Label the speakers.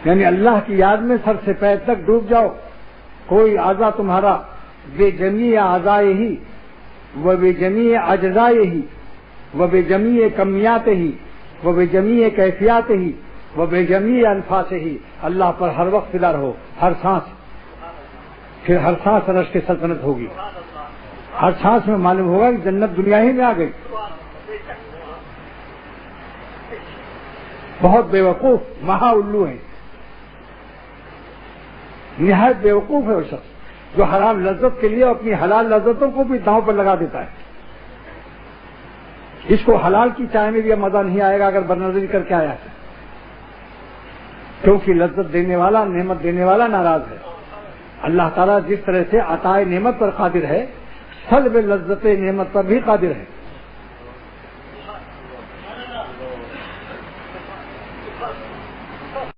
Speaker 1: یعنی اللہ کی یاد میں سر سے پیر تک ڈوب جاؤ. کوئی اعضا تمہارا بے جمیع اعضائے ہی و بے جمیع اجزائے ہی و بے جمیع کمیات ہی و بے جمیع کیفیات ہی و بے جمیع انفاس ہی. اللہ پر ہر وقت فدا رہو، ہر سانس. پھر ہر سانس عرش کی سلطنت ہوگی. ہر سانس میں معلوم ہوگا کہ جنت دنیا ہی میں آ گئی. بہت بے وقوف مہا الو ہیں، نہایت بے وقوف ہے وہ شخص جو حرام لذت کے لیے اپنی حلال لذتوں کو بھی داؤں پر لگا دیتا ہے. اس کو حلال کی چائے میں بھی مزہ نہیں آئے گا اگر برنظری کر کے آیا ہے، کیونکہ لذت دینے والا، نعمت دینے والا ناراض ہے. اللہ تعالیٰ جس طرح سے عطائے نعمت پر قادر ہے، سلب لذت نعمت پر بھی قادر ہے.